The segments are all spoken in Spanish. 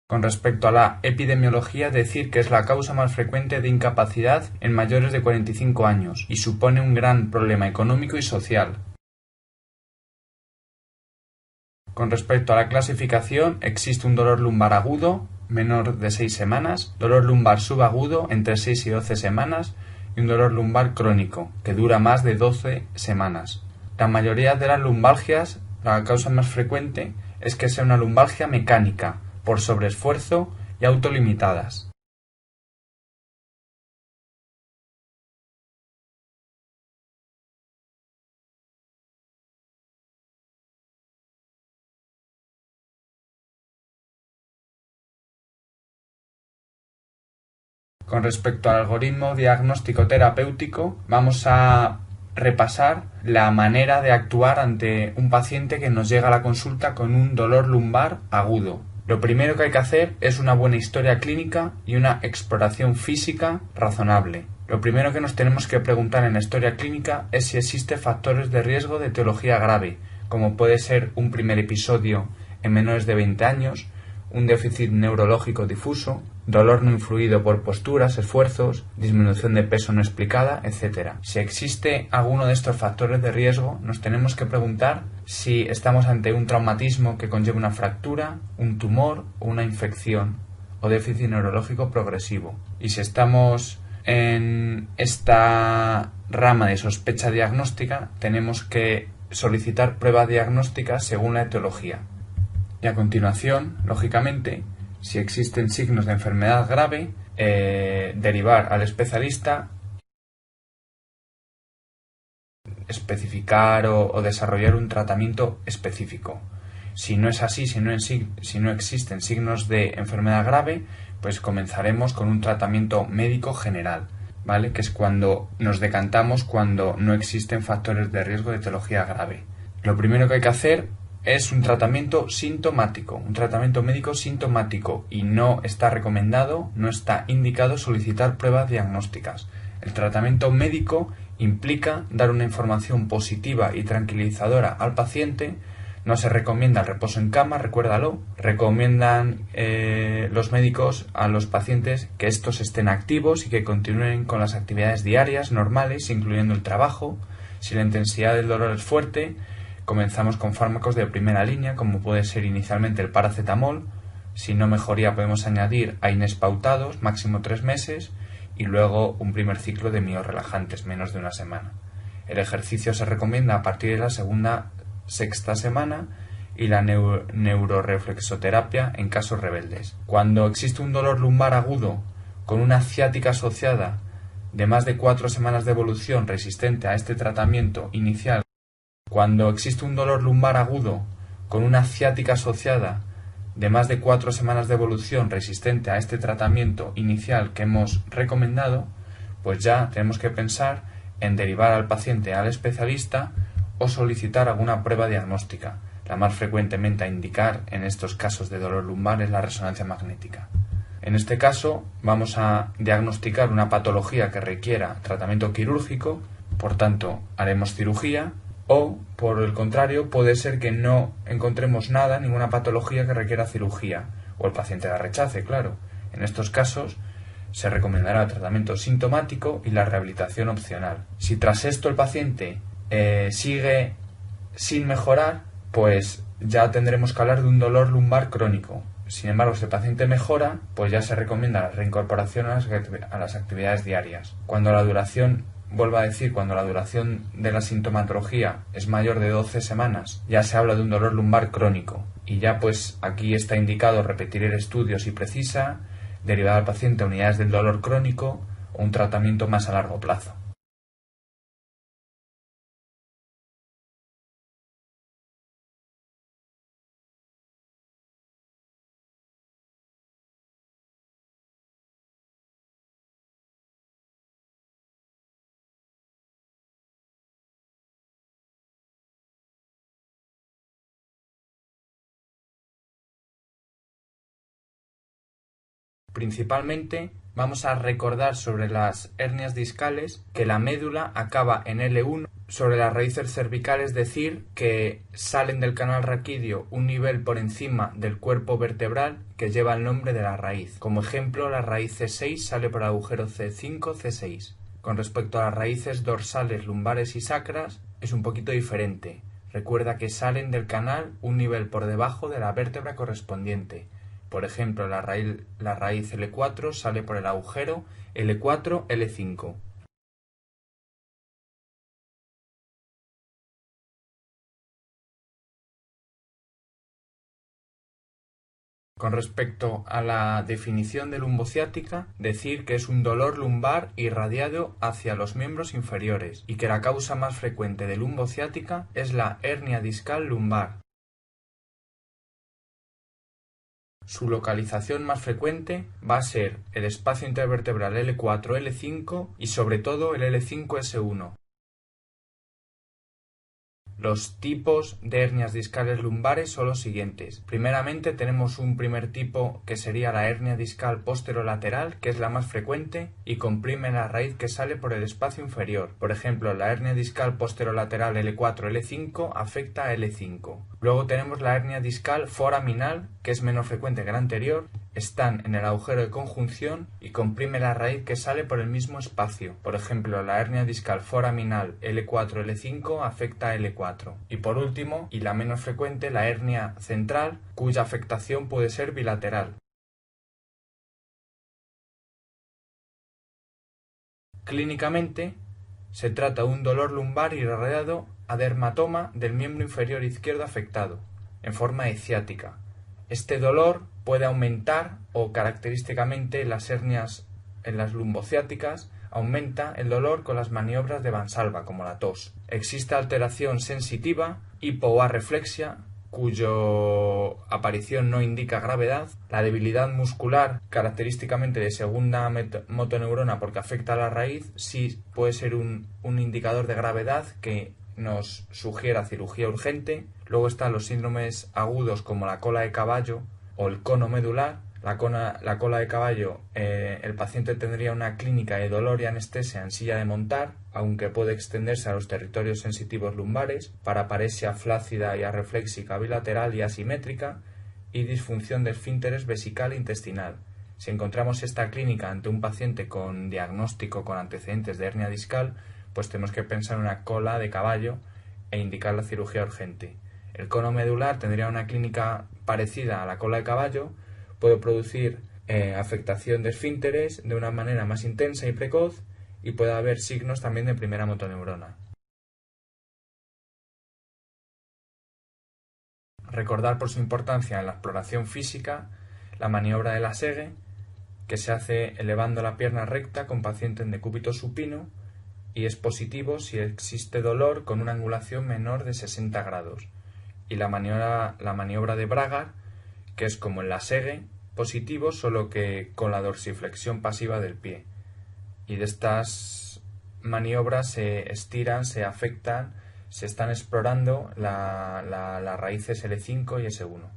Con respecto a la epidemiología, decir que es la causa más frecuente de incapacidad en mayores de 45 años y supone un gran problema económico y social. Con respecto a la clasificación, existe un dolor lumbar agudo, menor de 6 semanas, dolor lumbar subagudo entre 6 y 12 semanas y un dolor lumbar crónico, que dura más de 12 semanas. La mayoría de las lumbalgias, la causa más frecuente es que sea una lumbalgia mecánica, por sobreesfuerzo y autolimitadas. Con respecto al algoritmo diagnóstico terapéutico, vamos a repasar la manera de actuar ante un paciente que nos llega a la consulta con un dolor lumbar agudo. Lo primero que hay que hacer es una buena historia clínica y una exploración física razonable. Lo primero que nos tenemos que preguntar en la historia clínica es si existen factores de riesgo de etiología grave, como puede ser un primer episodio en menores de 20 años, un déficit neurológico difuso, dolor no influido por posturas, esfuerzos, disminución de peso no explicada, etc. Si existe alguno de estos factores de riesgo, nos tenemos que preguntar si estamos ante un traumatismo que conlleva una fractura, un tumor o una infección o déficit neurológico progresivo. Y si estamos en esta rama de sospecha diagnóstica, tenemos que solicitar pruebas diagnósticas según la etiología. Y a continuación, lógicamente, si existen signos de enfermedad grave, derivar al especialista, especificar o desarrollar un tratamiento específico. Si no es así, si no existen signos de enfermedad grave, pues comenzaremos con un tratamiento médico general, ¿vale? Que es cuando nos decantamos cuando no existen factores de riesgo de etiología grave. Lo primero que hay que hacer es un tratamiento sintomático, un tratamiento médico sintomático, y no está recomendado, no está indicado solicitar pruebas diagnósticas. El tratamiento médico implica dar una información positiva y tranquilizadora al paciente. No se recomienda el reposo en cama, recuérdalo. Recomiendan los médicos a los pacientes que estos estén activos y que continúen con las actividades diarias normales, incluyendo el trabajo. Si la intensidad del dolor es fuerte, comenzamos con fármacos de primera línea, como puede ser inicialmente el paracetamol. Si no mejoría, podemos añadir AINES pautados, máximo 3 meses, y luego un primer ciclo de miorelajantes, menos de una semana. El ejercicio se recomienda a partir de la sexta semana, y la neuroreflexoterapia en casos rebeldes. Cuando existe un dolor lumbar agudo con una ciática asociada de más de 4 semanas de evolución resistente a este tratamiento inicial, cuando existe un dolor lumbar agudo con una ciática asociada de más de 4 semanas de evolución resistente a este tratamiento inicial que hemos recomendado, pues ya tenemos que pensar en derivar al paciente al especialista o solicitar alguna prueba diagnóstica. La más frecuentemente a indicar en estos casos de dolor lumbar es la resonancia magnética. En este caso vamos a diagnosticar una patología que requiera tratamiento quirúrgico, por tanto haremos cirugía, o por el contrario puede ser que no encontremos nada, ninguna patología que requiera cirugía, o el paciente la rechace, claro. En estos casos se recomendará el tratamiento sintomático y la rehabilitación opcional. Si tras esto el paciente sigue sin mejorar, pues ya tendremos que hablar de un dolor lumbar crónico. Sin embargo, si el paciente mejora, pues ya se recomienda la reincorporación a las actividades diarias. Cuando la duración de la sintomatología es mayor de 12 semanas, ya se habla de un dolor lumbar crónico. Y ya pues aquí está indicado repetir el estudio si precisa, derivar al paciente a unidades del dolor crónico o un tratamiento más a largo plazo. Principalmente Vamos a recordar sobre las hernias discales que la médula acaba en L1. Sobre las raíces cervicales decir que salen del canal raquídeo un nivel por encima del cuerpo vertebral que lleva el nombre de la raíz. Como ejemplo, la raíz C6 sale por el agujero C5, C6. Con respecto a las raíces dorsales, lumbares y sacras, es un poquito diferente. Recuerda que salen del canal un nivel por debajo de la vértebra correspondiente. Por ejemplo, la raíz L4 sale por el agujero L4, L5. Con respecto a la definición de lumbociática, decir que es un dolor lumbar irradiado hacia los miembros inferiores y que la causa más frecuente de lumbociática es la hernia discal lumbar. Su localización más frecuente va a ser el espacio intervertebral L4, L5 y sobre todo el L5-S1. Los tipos de hernias discales lumbares son los siguientes. Primeramente tenemos un primer tipo que sería la hernia discal posterolateral, que es la más frecuente y comprime la raíz que sale por el espacio inferior. Por ejemplo, la hernia discal posterolateral L4, L5 afecta a L5. Luego tenemos la hernia discal foraminal, que es menos frecuente que la anterior. Están en el agujero de conjunción y comprime la raíz que sale por el mismo espacio. Por ejemplo, la hernia discal foraminal L4, L5 afecta a L4. Y por último, y la menos frecuente, la hernia central, cuya afectación puede ser bilateral. Clínicamente, se trata de un dolor lumbar irradiado a dermatoma del miembro inferior izquierdo afectado, en forma de ciática. Este dolor puede aumentar o característicamente las hernias en las lumbociáticas aumenta el dolor con las maniobras de Valsalva, como la tos. Existe alteración sensitiva, hipo o arreflexia, cuya aparición no indica gravedad. La debilidad muscular, característicamente de segunda motoneurona porque afecta a la raíz, sí puede ser un indicador de gravedad que nos sugiera cirugía urgente. Luego están los síndromes agudos como la cola de caballo o el cono medular. La cola de caballo, el paciente tendría una clínica de dolor y anestesia en silla de montar, aunque puede extenderse a los territorios sensitivos lumbares, paraparesia flácida y arrefléxica bilateral y asimétrica, y disfunción de esfínteres vesical e intestinal. Si encontramos esta clínica ante un paciente con diagnóstico con antecedentes de hernia discal, pues tenemos que pensar en una cola de caballo e indicar la cirugía urgente. El cono medular tendría una clínica parecida a la cola de caballo, puede producir afectación de esfínteres de una manera más intensa y precoz y puede haber signos también de primera motoneurona. Recordar por su importancia en la exploración física la maniobra de la Segue, que se hace elevando la pierna recta con paciente en decúbito supino y es positivo si existe dolor con una angulación menor de 60 grados. Y la maniobra de Braga, que es como en la Segue, positivo solo que con la dorsiflexión pasiva del pie. Y de estas maniobras se estiran, se afectan, se están explorando las raíces L5 y S1.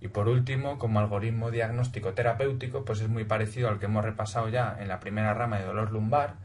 Y por último, como algoritmo diagnóstico terapéutico, pues es muy parecido al que hemos repasado ya en la primera rama de dolor lumbar,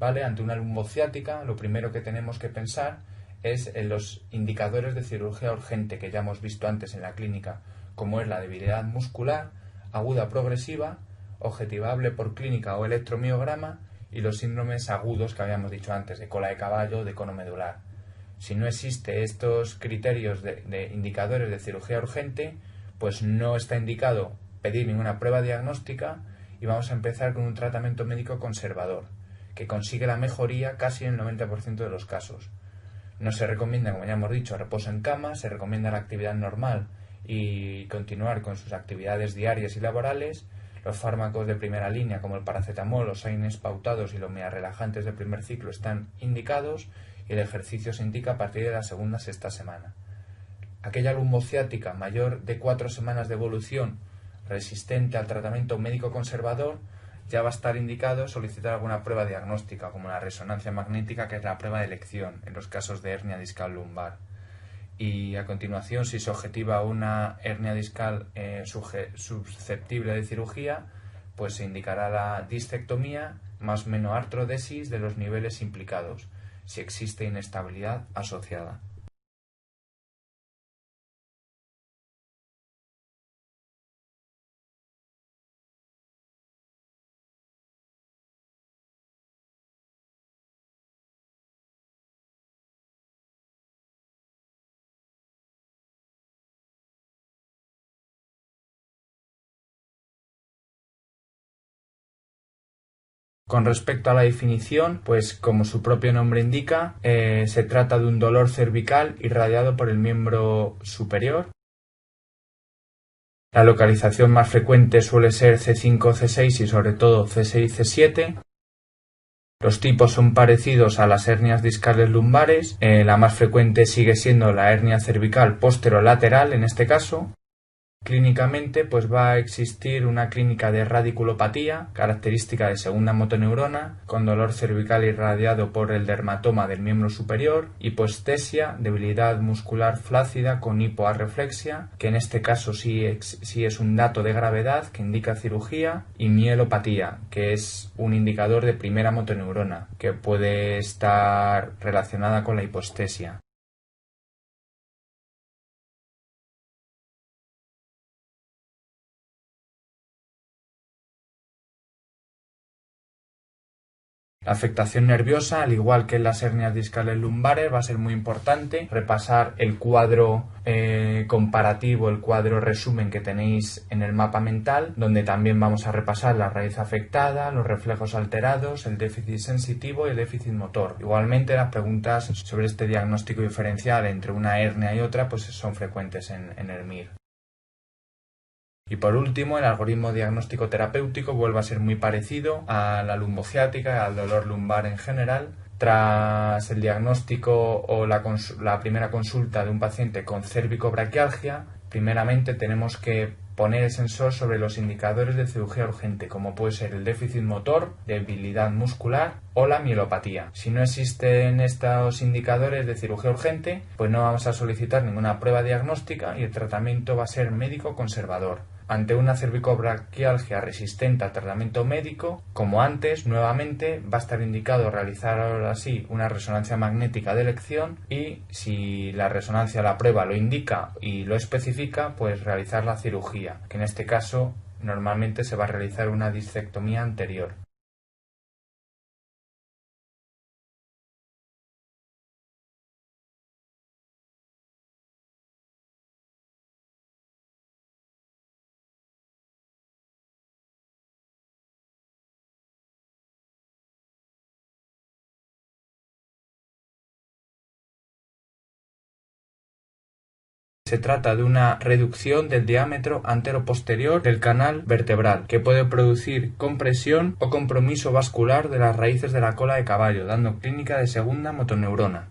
¿vale? Ante una lumbociática, lo primero que tenemos que pensar es en los indicadores de cirugía urgente que ya hemos visto antes en la clínica, como es la debilidad muscular, aguda progresiva, objetivable por clínica o electromiograma, y los síndromes agudos que habíamos dicho antes, de cola de caballo, de cono medular. Si no existe estos criterios de indicadores de cirugía urgente, pues no está indicado pedir ninguna prueba diagnóstica y vamos a empezar con un tratamiento médico conservador. que consigue la mejoría casi en el 90% de los casos. No se recomienda, como ya hemos dicho, reposo en cama, se recomienda la actividad normal y continuar con sus actividades diarias y laborales. Los fármacos de primera línea como el paracetamol, los AINES pautados y los relajantes de primer ciclo están indicados y el ejercicio se indica a partir de la segunda-sexta semana. Aquella lumbociática mayor de 4 semanas de evolución resistente al tratamiento médico conservador ya va a estar indicado solicitar alguna prueba diagnóstica como la resonancia magnética, que es la prueba de elección en los casos de hernia discal lumbar. Y a continuación, si se objetiva una hernia discal susceptible de cirugía, pues se indicará la discectomía más menoartrodesis de los niveles implicados, si existe inestabilidad asociada. Con respecto a la definición, pues como su propio nombre indica, se trata de un dolor cervical irradiado por el miembro superior. La localización más frecuente suele ser C5, C6 y sobre todo C6, C7. Los tipos son parecidos a las hernias discales lumbares. La más frecuente sigue siendo la hernia cervical posterolateral en este caso. Clínicamente, pues va a existir una clínica de radiculopatía, característica de segunda motoneurona, con dolor cervical irradiado por el dermatoma del miembro superior, hipoestesia, debilidad muscular flácida con hipoarreflexia, que en este caso sí es un dato de gravedad que indica cirugía, y mielopatía, que es un indicador de primera motoneurona, que puede estar relacionada con la hipoestesia. La afectación nerviosa, al igual que en las hernias discales lumbares, va a ser muy importante repasar el cuadro comparativo, el cuadro resumen que tenéis en el mapa mental, donde también vamos a repasar la raíz afectada, los reflejos alterados, el déficit sensitivo y el déficit motor. Igualmente, las preguntas sobre este diagnóstico diferencial entre una hernia y otra pues son frecuentes en el MIR. Y por último, el algoritmo diagnóstico terapéutico vuelve a ser muy parecido a la lumbociática, al dolor lumbar en general. Tras el diagnóstico o la primera consulta de un paciente con cérvico-braquialgia, primeramente tenemos que poner el sensor sobre los indicadores de cirugía urgente, como puede ser el déficit motor, debilidad muscular o la mielopatía. Si no existen estos indicadores de cirugía urgente, pues no vamos a solicitar ninguna prueba diagnóstica y el tratamiento va a ser médico conservador. Ante una cervicobraquialgia resistente al tratamiento médico, como antes, nuevamente va a estar indicado realizar ahora sí una resonancia magnética de elección y si la resonancia, la prueba lo indica y lo especifica, pues realizar la cirugía, que en este caso normalmente se va a realizar una discectomía anterior. Se trata de una reducción del diámetro anteroposterior del canal vertebral, que puede producir compresión o compromiso vascular de las raíces de la cola de caballo, dando clínica de segunda motoneurona.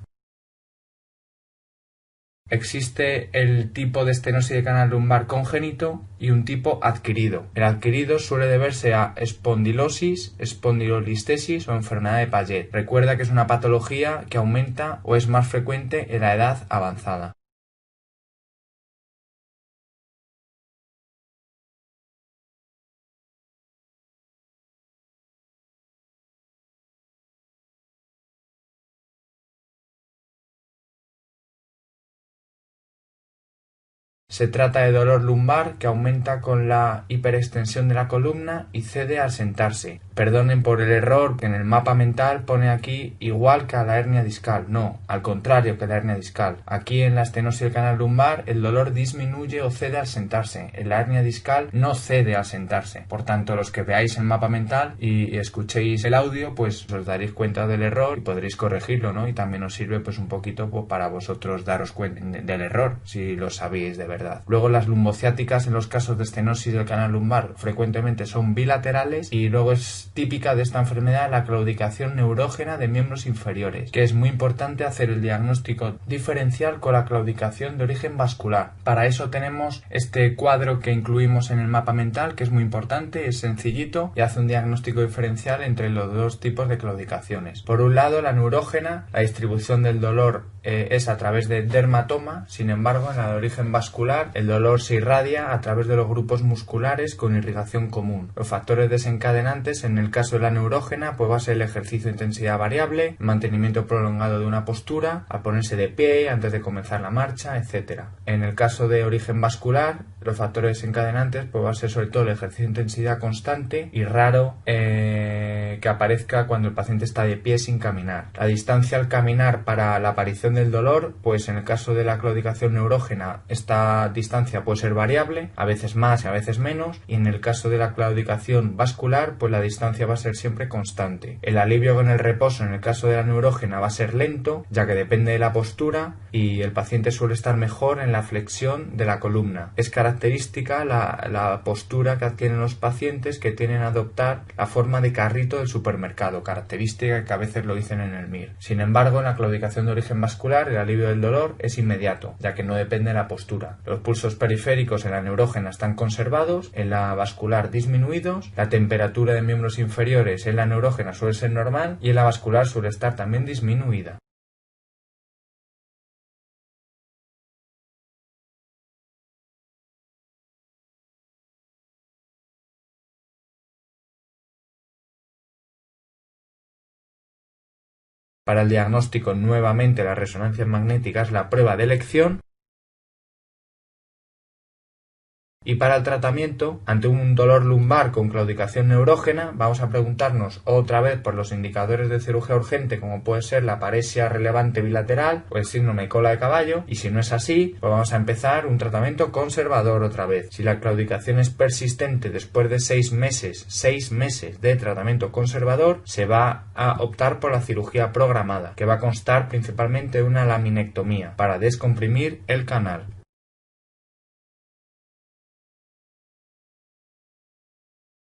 Existe el tipo de estenosis de canal lumbar congénito y un tipo adquirido. El adquirido suele deberse a espondilosis, espondilolistesis o enfermedad de Paget. Recuerda que es una patología que aumenta o es más frecuente en la edad avanzada. Se trata de dolor lumbar que aumenta con la hiperextensión de la columna y cede al sentarse. Perdonen por el error que en el mapa mental pone aquí igual que a la hernia discal. No, al contrario que la hernia discal. Aquí en la estenosis del canal lumbar el dolor disminuye o cede al sentarse. En la hernia discal no cede al sentarse. Por tanto, los que veáis el mapa mental y escuchéis el audio, pues os daréis cuenta del error y podréis corregirlo, ¿no? Y también os sirve pues un poquito pues, para vosotros daros cuenta del error, si lo sabéis de verdad. Luego las lumbociáticas en los casos de estenosis del canal lumbar frecuentemente son bilaterales y luego es típica de esta enfermedad la claudicación neurógena de miembros inferiores, que es muy importante hacer el diagnóstico diferencial con la claudicación de origen vascular. Para eso tenemos este cuadro que incluimos en el mapa mental, que es muy importante, es sencillito y hace un diagnóstico diferencial entre los dos tipos de claudicaciones. Por un lado, la neurógena, la distribución del dolor es a través de dermatoma, sin embargo, en la de origen vascular, el dolor se irradia a través de los grupos musculares con irrigación común. Los factores desencadenantes, en el caso de la neurógena, pues va a ser el ejercicio de intensidad variable, mantenimiento prolongado de una postura, al ponerse de pie, antes de comenzar la marcha, etc. En el caso de origen vascular, los factores desencadenantes, pues va a ser sobre todo el ejercicio de intensidad constante y raro que aparezca cuando el paciente está de pie sin caminar. La distancia al caminar para la aparición del dolor, pues en el caso de la claudicación neurógena, esta distancia puede ser variable, a veces más y a veces menos, y en el caso de la claudicación vascular, pues la distancia va a ser siempre constante. El alivio con el reposo en el caso de la neurógena va a ser lento, ya que depende de la postura y el paciente suele estar mejor en la flexión de la columna. Es característica la postura que adquieren los pacientes que tienen a adoptar la forma de carrito del supermercado, característica que a veces lo dicen en el MIR. Sin embargo, en la claudicación de origen vascular, el alivio del dolor es inmediato, ya que no depende de la postura. Los pulsos periféricos en la neurógena están conservados, en la vascular disminuidos, la temperatura de miembros inferiores en la neurógena suele ser normal y en la vascular suele estar también disminuida. Para el diagnóstico, nuevamente las resonancias magnéticas, la prueba de elección. Y para el tratamiento, ante un dolor lumbar con claudicación neurógena, vamos a preguntarnos otra vez por los indicadores de cirugía urgente, como puede ser la paresia relevante bilateral o el síndrome de cola de caballo, y si no es así, pues vamos a empezar un tratamiento conservador otra vez. Si la claudicación es persistente después de 6 meses de tratamiento conservador, se va a optar por la cirugía programada, que va a constar principalmente de una laminectomía para descomprimir el canal.